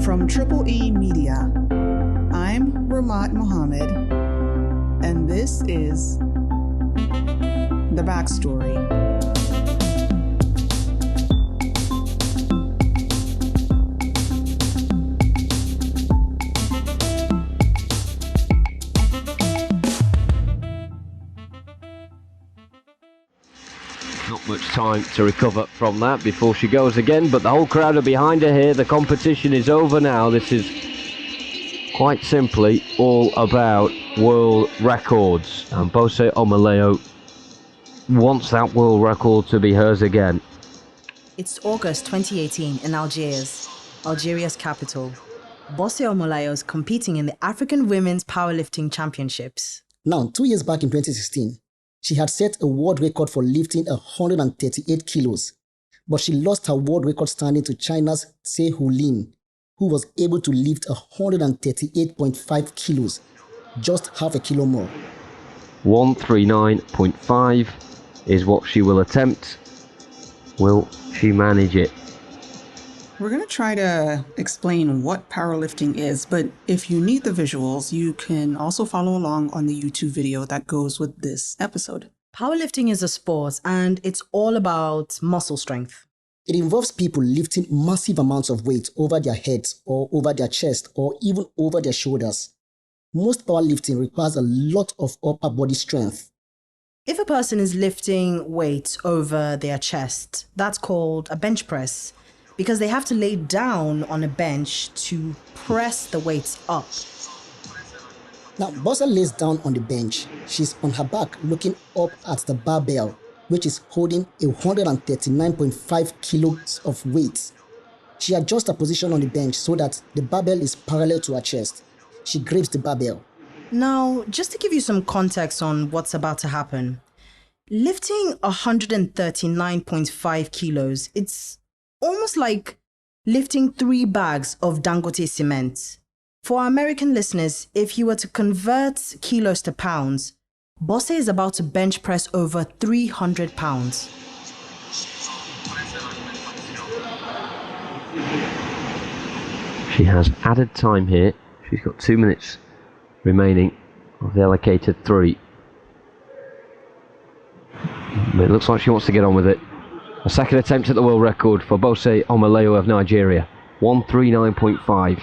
From Triple E Media, I'm Rahmat Muhammad, and this is The Backstory. Not much time to recover from that before she goes again, but the whole crowd are behind her here. The competition is over now. This is quite simply all about world records, and Bose Omaleo wants that world record to be hers again. It's August 2018 in Algeria's capital. Bose Omaleo is competing in the African Women's Powerlifting Championships. Now, 2 years back in 2016, she had set a world record for lifting 138 kilos, but she lost her world record standing to China's Tse Hulin, who was able to lift 138.5 kilos, just half a kilo more. 139.5 is what she will attempt. Will she manage it? We're going to try to explain what powerlifting is, but if you need the visuals, you can also follow along on the YouTube video that goes with this episode. Powerlifting is a sport, and it's all about muscle strength. It involves people lifting massive amounts of weight over their heads or over their chest or even over their shoulders. Most powerlifting requires a lot of upper body strength. If a person is lifting weight over their chest, that's called a bench press, because they have to lay down on a bench to press the weights up. Now, Bose lays down on the bench. She's on her back looking up at the barbell, which is holding 139.5 kilos of weight. She adjusts her position on the bench so that the barbell is parallel to her chest. She grips the barbell. Now, just to give you some context on what's about to happen, lifting 139.5 kilos, it's almost like lifting 3 bags of Dangote cement. For our American listeners, if you were to convert kilos to pounds, Bose is about to bench press over 300 pounds. She has added time here. She's got 2 minutes remaining of the allocated 3. But it looks like she wants to get on with it. A second attempt at the world record for Bose Omaleo of Nigeria, 139.5.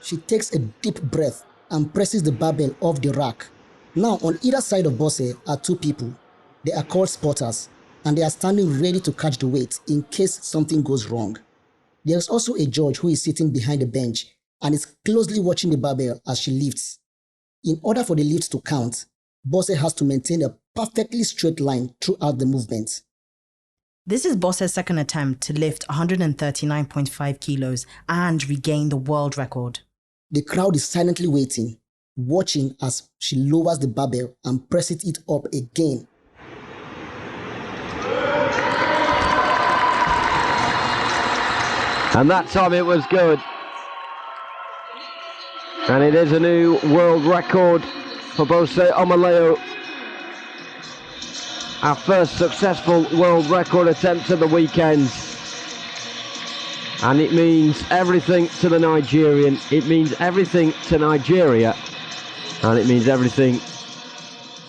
She takes a deep breath and presses the barbell off the rack. Now, on either side of Bose are 2 people. They are called spotters, and they are standing ready to catch the weight in case something goes wrong. There is also a judge who is sitting behind the bench and is closely watching the barbell as she lifts. In order for the lift to count, Bose has to maintain a perfectly straight line throughout the movement. This is Bose's second attempt to lift 139.5 kilos and regain the world record. The crowd is silently waiting, watching as she lowers the barbell and presses it up again. And that time it was good. And it is a new world record for Bose Omaleo. Our first successful world record attempt of the weekend. And it means everything to the Nigerian. It means everything to Nigeria. And it means everything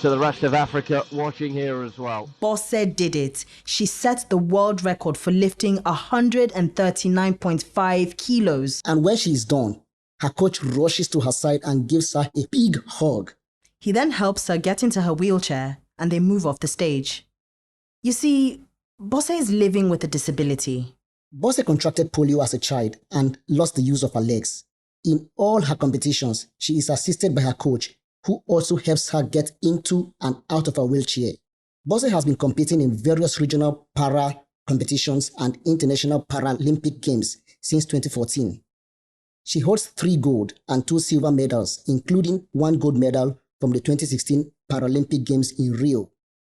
to the rest of Africa watching here as well. Bose did it. She set the world record for lifting 139.5 kilos. And when she is done, her coach rushes to her side and gives her a big hug. He then helps her get into her wheelchair and they move off the stage. You see, Bose is living with a disability. Bose contracted polio as a child and lost the use of her legs. In all her competitions, she is assisted by her coach, who also helps her get into and out of her wheelchair. Bose has been competing in various regional para competitions and international Paralympic games since 2014. She holds 3 gold and 2 silver medals, including 1 gold medal from the 2016 Paralympic Games in Rio.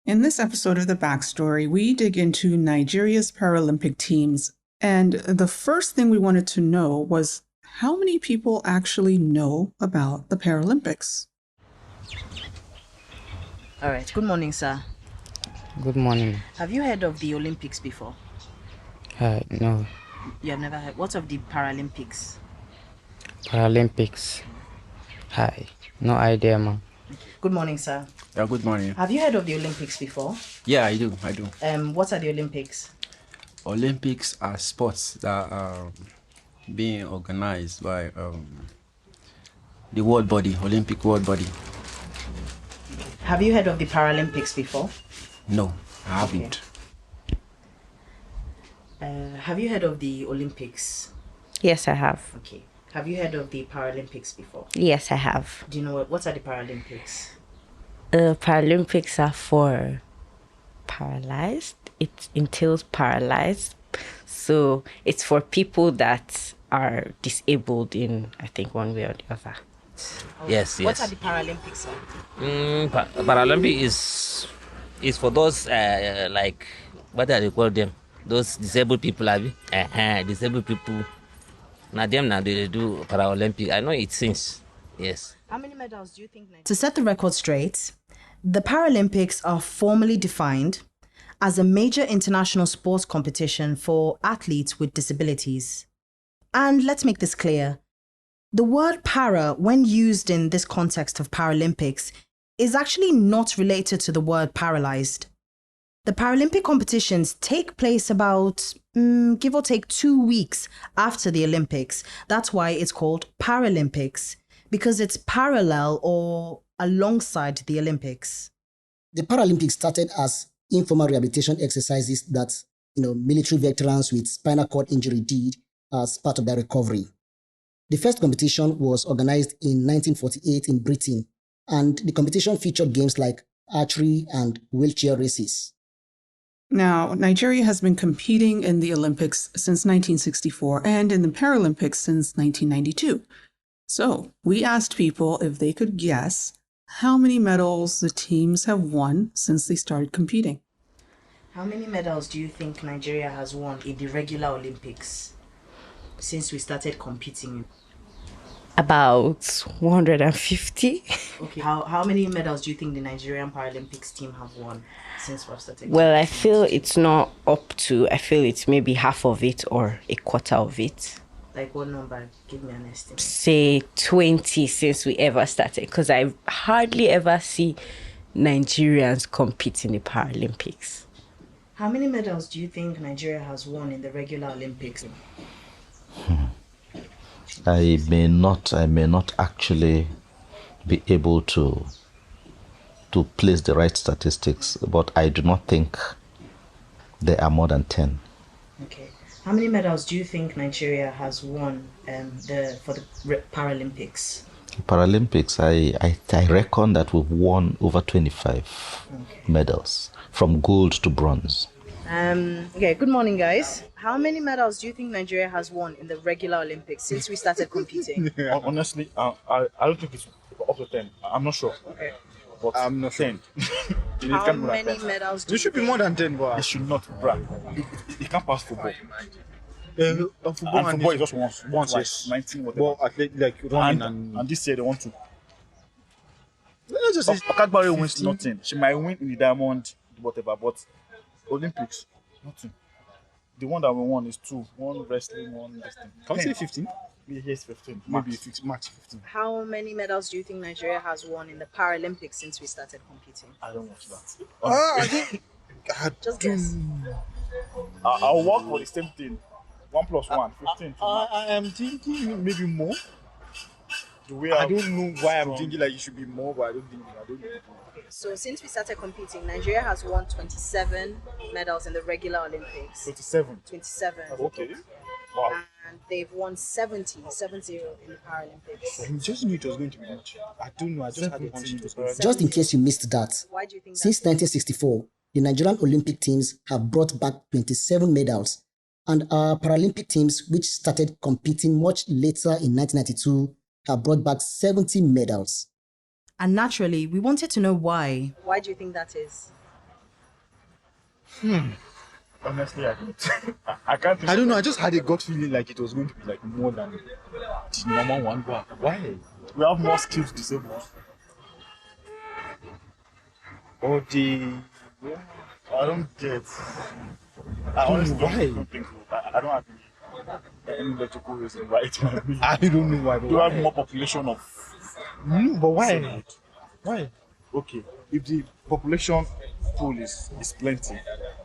In this episode of The Backstory, we dig into Nigeria's Paralympic teams, and the first thing we wanted to know was how many people actually know about the Paralympics? All right, good morning, sir. Good morning. Have you heard of the Olympics before? No. You have never heard? What of the Paralympics? Paralympics. Hi. No idea, man. Good morning, sir. Yeah, good morning. Have you heard of the Olympics before? Yeah, I do. What are the Olympics? Olympics are sports that are being organized by the world body, Olympic world body. Have you heard of the Paralympics before? No, I haven't. Have you heard of the Olympics? Yes, I have. Okay. Have you heard of the Paralympics before? Yes, I have. Do you know what are the Paralympics? Paralympics are for paralyzed. It entails paralyzed. So it's for people that are disabled in, I think, one way or the other. Yes. What are the Paralympics, sir? Paralympic is for those like what do they call them? Those disabled people, disabled people. Now they do Paralympic. I know it since. Yes. How many medals do you think? To set the record straight, the Paralympics are formally defined as a major international sports competition for athletes with disabilities. And let's make this clear. The word para, when used in this context of Paralympics, is actually not related to the word paralyzed. The Paralympic competitions take place about, give or take 2 weeks after the Olympics. That's why it's called Paralympics, because it's parallel or alongside the Olympics. The Paralympics started as informal rehabilitation exercises that military veterans with spinal cord injury did as part of their recovery. The first competition was organized in 1948 in Britain, and the competition featured games like archery and wheelchair races. Now, Nigeria has been competing in the Olympics since 1964 and in the Paralympics since 1992. So we asked people if they could guess how many medals the teams have won since they started competing. How many medals do you think Nigeria has won in the regular Olympics since we started competing? About 150. Okay. How many medals do you think the Nigerian Paralympics team have won since we've started? Well, I feel it's not up to, I feel it's maybe half of it or a quarter of it. Like what number? Give me an estimate. Say 20 since we ever started, because I hardly ever see Nigerians compete in the Paralympics. How many medals do you think Nigeria has won in the regular Olympics? I may not actually be able to place the right statistics, but I do not think there are more than 10. Okay. How many medals do you think Nigeria has won for the Paralympics? Paralympics, I reckon that we've won over 25 medals, from gold to bronze. Okay, good morning, guys. How many medals do you think Nigeria has won in the regular Olympics since we started competing? Honestly, I don't think it's up to 10. I'm not sure. Okay. But I'm not 10. How many medals do It should be more than 10, but it should not, bruh. It can't pass football. Football is just once, yes. 19, whatever. But like running and this year they want to. Let's just say Okagbare wins nothing. She might win in the diamond, whatever, but Olympics, nothing. The one that we won is 2. One wrestling, one wrestling. Can we say 15? Yes, 15. Maybe 15, max 15. How many medals do you think Nigeria has won in the Paralympics since we started competing? I don't watch that. Just guess. I'll work for the same thing. 1 plus 1, 15. I am thinking maybe more. I don't know why I'm thinking like it should be more, but I don't think. So since we started competing, Nigeria has won 27 medals in the regular Olympics. 27. 27. Okay. Wow. And they've won 70 in the Paralympics. I just knew it was going to be much. I don't know. I just had a hunch it was going to be. Just in case you missed that, Why do you think since 1964, the Nigerian Olympic teams have brought back 27 medals, and our Paralympic teams, which started competing much later in 1992, have brought back 70 medals. And naturally, we wanted to know why. Why do you think that is? Honestly, I don't. I can't. I don't know. I just had a gut feeling like it was going to be like more than the normal one. But why? We have more skills disabled. Or I don't get. I honestly don't think so. I don't agree. any logical reason why it might be. I don't know why. But To why? have more population of. But why? Senate. Why? Okay, if the population pool is plenty,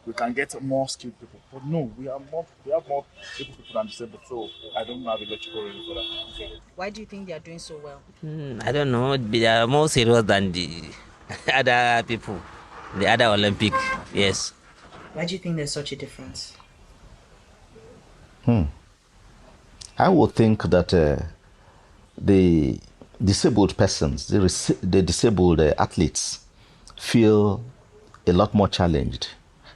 we can get more skilled people. But no, we have more able people than disabled. So I don't have a logical reason for that. Why do you think they are doing so well? I don't know. They are more serious than the other people, the other Olympic. Yes. Why do you think there's such a difference? I would think that the disabled persons, the disabled athletes, feel a lot more challenged,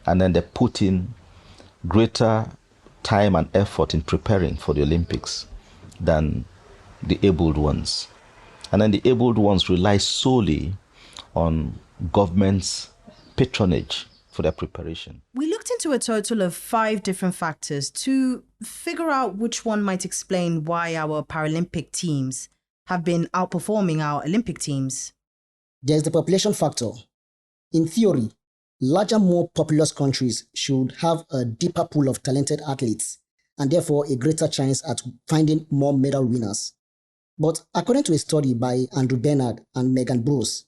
and then they put in greater time and effort in preparing for the Olympics than the abled ones. And then the abled ones rely solely on government's patronage for their preparation. We looked into a total of 5 different factors to figure out which one might explain why our Paralympic teams have been outperforming our Olympic teams. There's the population factor. In theory, larger, more populous countries should have a deeper pool of talented athletes and therefore a greater chance at finding more medal winners. But according to a study by Andrew Bernard and Megan Bruce,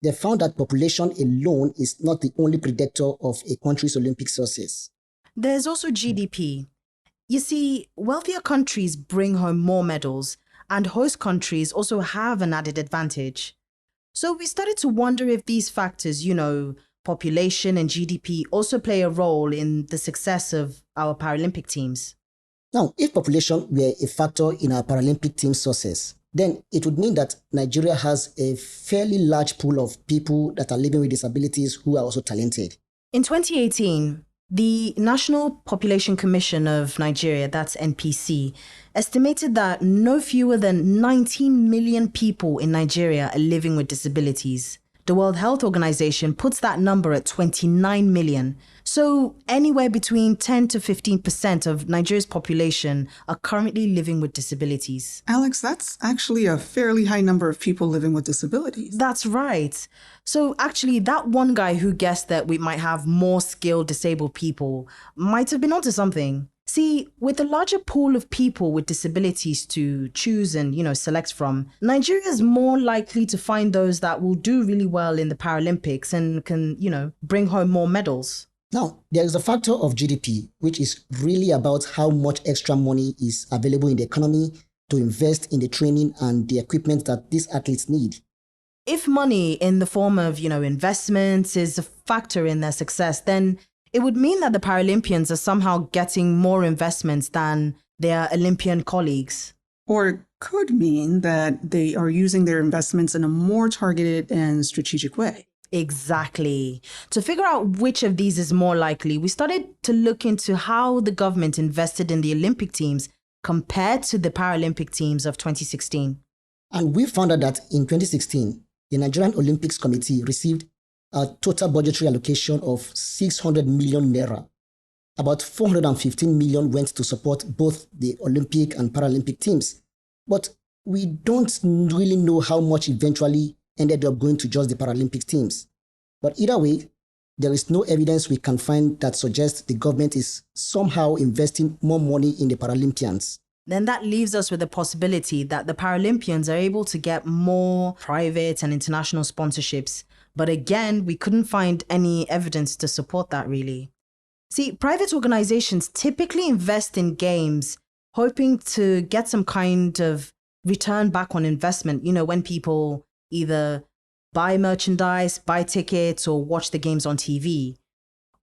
they found that population alone is not the only predictor of a country's Olympic success. There's also GDP. You see, wealthier countries bring home more medals, and host countries also have an added advantage. So we started to wonder if these factors, population and GDP, also play a role in the success of our Paralympic teams. Now, if population were a factor in our Paralympic team's success, then it would mean that Nigeria has a fairly large pool of people that are living with disabilities who are also talented. In 2018, the National Population Commission of Nigeria, that's NPC, estimated that no fewer than 19 million people in Nigeria are living with disabilities. The World Health Organization puts that number at 29 million. So anywhere between 10 to 15% of Nigeria's population are currently living with disabilities. Alex, that's actually a fairly high number of people living with disabilities. That's right. So actually, that one guy who guessed that we might have more skilled disabled people might have been onto something. See, with a larger pool of people with disabilities to choose and, select from, Nigeria is more likely to find those that will do really well in the Paralympics and can, bring home more medals. Now, there is the factor of GDP, which is really about how much extra money is available in the economy to invest in the training and the equipment that these athletes need. If money in the form of, investments is a factor in their success, then it would mean that the Paralympians are somehow getting more investments than their Olympian colleagues. Or it could mean that they are using their investments in a more targeted and strategic way. Exactly. To figure out which of these is more likely, we started to look into how the government invested in the Olympic teams compared to the Paralympic teams of 2016. And we found out that in 2016, the Nigerian Olympics Committee received a total budgetary allocation of 600 million naira. About 415 million went to support both the Olympic and Paralympic teams. But we don't really know how much eventually ended up going to just the Paralympic teams. But either way, there is no evidence we can find that suggests the government is somehow investing more money in the Paralympians. Then that leaves us with the possibility that the Paralympians are able to get more private and international sponsorships. But again, we couldn't find any evidence to support that really. See, private organizations typically invest in games hoping to get some kind of return back on investment, when people either buy merchandise, buy tickets, or watch the games on TV.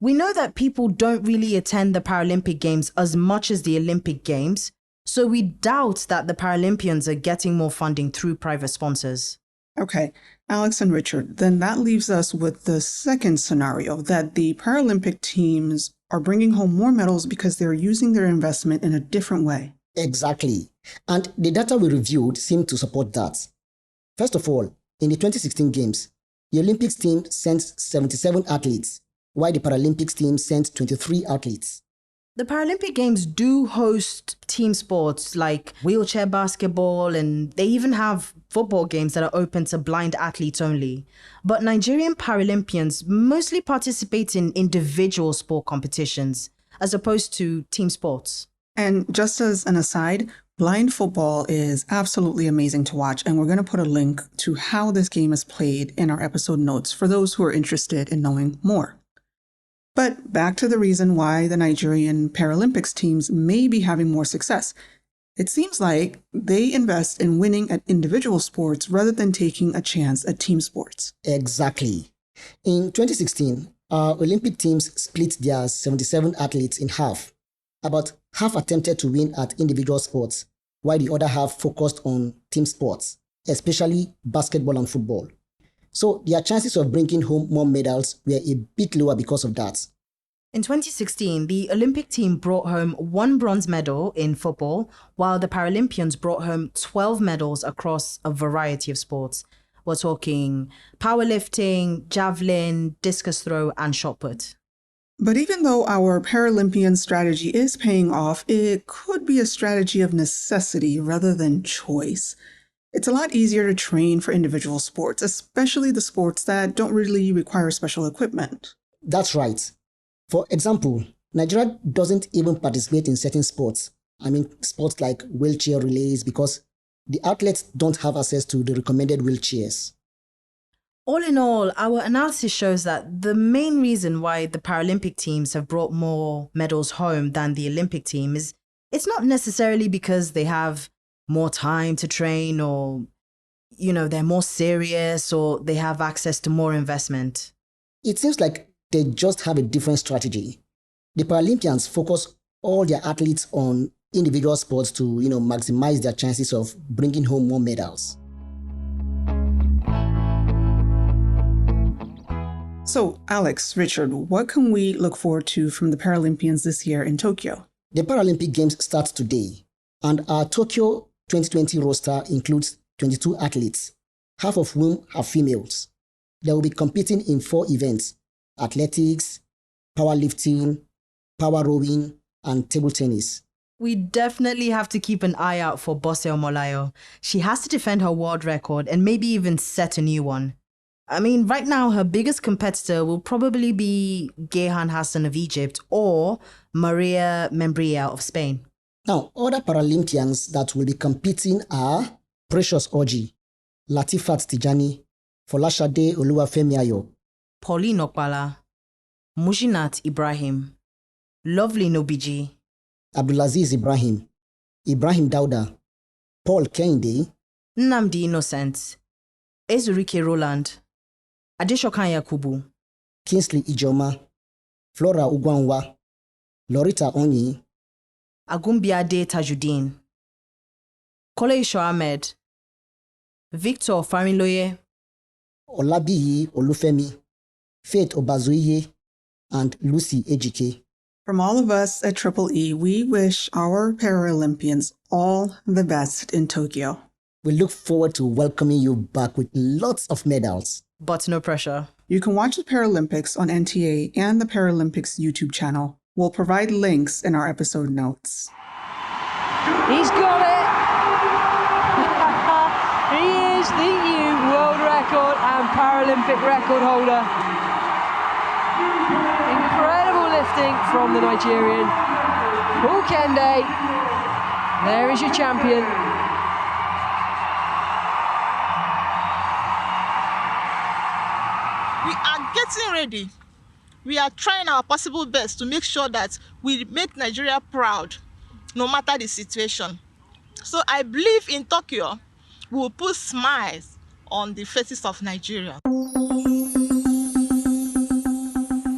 We know that people don't really attend the Paralympic Games as much as the Olympic Games, so we doubt that the Paralympians are getting more funding through private sponsors. Okay, Alex and Richard, then that leaves us with the second scenario, that the Paralympic teams are bringing home more medals because they're using their investment in a different way. Exactly. And the data we reviewed seemed to support that. First of all, in the 2016 Games, the Olympics team sent 77 athletes, while the Paralympics team sent 23 athletes. The Paralympic Games do host team sports like wheelchair basketball, and they even have football games that are open to blind athletes only. But Nigerian Paralympians mostly participate in individual sport competitions as opposed to team sports. And just as an aside, blind football is absolutely amazing to watch, and we're going to put a link to how this game is played in our episode notes for those who are interested in knowing more. But back to the reason why the Nigerian Paralympics teams may be having more success. It seems like they invest in winning at individual sports rather than taking a chance at team sports. Exactly. In 2016, our Olympic teams split their 77 athletes in half. About half attempted to win at individual sports, while the other half focused on team sports, especially basketball and football. So their chances of bringing home more medals were a bit lower because of that. In 2016, the Olympic team brought home 1 bronze medal in football, while the Paralympians brought home 12 medals across a variety of sports. We're talking powerlifting, javelin, discus throw, and shot put. But even though our Paralympian strategy is paying off, it could be a strategy of necessity rather than choice. It's a lot easier to train for individual sports, especially the sports that don't really require special equipment. That's right. For example, Nigeria doesn't even participate in certain sports. Sports like wheelchair relays, because the athletes don't have access to the recommended wheelchairs. All in all, our analysis shows that the main reason why the Paralympic teams have brought more medals home than the Olympic team is it's not necessarily because they have more time to train or, they're more serious or they have access to more investment. It seems like they just have a different strategy. The Paralympians focus all their athletes on individual sports to, maximize their chances of bringing home more medals. So, Alex, Richard, what can we look forward to from the Paralympians this year in Tokyo? The Paralympic Games start today, and our Tokyo 2020 roster includes 22 athletes, half of whom are females. They will be competing in 4 events: athletics, powerlifting, power rowing, and table tennis. We definitely have to keep an eye out for Bose Omolayo. She has to defend her world record and maybe even set a new one. Right now, her biggest competitor will probably be Gehan Hassan of Egypt or Maria Membria of Spain. Now, other Paralympians that will be competing are Precious Oji, Latifat Tijani, Folashade Oluwafemi Ayo, Pauline Okpala, Mujinat Ibrahim, Lovely Nobiji, Abdulaziz Ibrahim, Ibrahim Dauda, Paul Kende, Nnamdi Innocent, Ezurike Roland, Adeshokan Yakubu, Kingsley Ijoma, Flora Ugwanwa, Lorita Onyi, Agumbiade Tajuddin, Koleisho Ahmed, Victor Farinloye, Olabiyi Olufemi, Faith Obazuiye, and Lucy Ejike. From all of us at Triple E, we wish our Paralympians all the best in Tokyo. We look forward to welcoming you back with lots of medals. But no pressure. You can watch the Paralympics on NTA and the Paralympics YouTube channel. We'll provide links in our episode notes. He's got it! He is the new world record and Paralympic record holder. Incredible lifting from the Nigerian. Paul Kende, there is your champion. We are getting ready. We are trying our possible best to make sure that we make Nigeria proud, no matter the situation. So I believe in Tokyo, we will put smiles on the faces of Nigeria.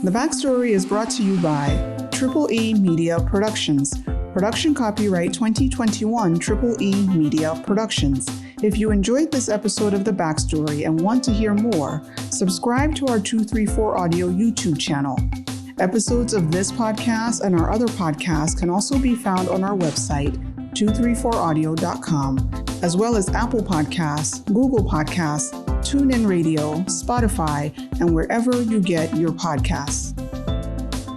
The Backstory is brought to you by Triple E Media Productions. Production copyright 2021 Triple E Media Productions. If you enjoyed this episode of The Backstory and want to hear more, subscribe to our 234 Audio YouTube channel. Episodes of this podcast and our other podcasts can also be found on our website, 234audio.com, as well as Apple Podcasts, Google Podcasts, TuneIn Radio, Spotify, and wherever you get your podcasts.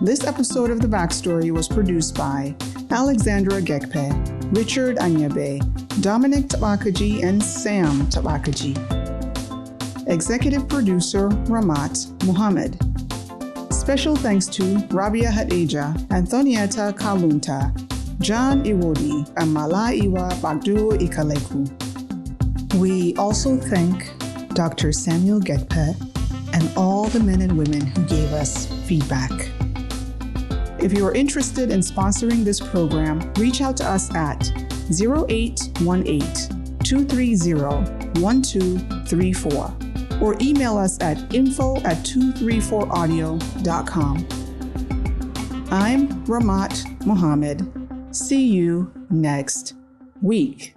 This episode of The Backstory was produced by Alexandra Gekpe, Richard Anyebe, Dominic Tabakaji, and Sam Tabakaji. Executive producer Rahmat Muhammad. Special thanks to Rabia Hadejia, Anthonieta Kalunta, John Iwodi, and Mala Iwa Gbado Ikaleku. We also thank Dr. Samuel Gekpe and all the men and women who gave us feedback. If you are interested in sponsoring this program, reach out to us at 0818-230-1234 or email us at info@234audio.com. I'm Rahmat Muhammad. See you next week.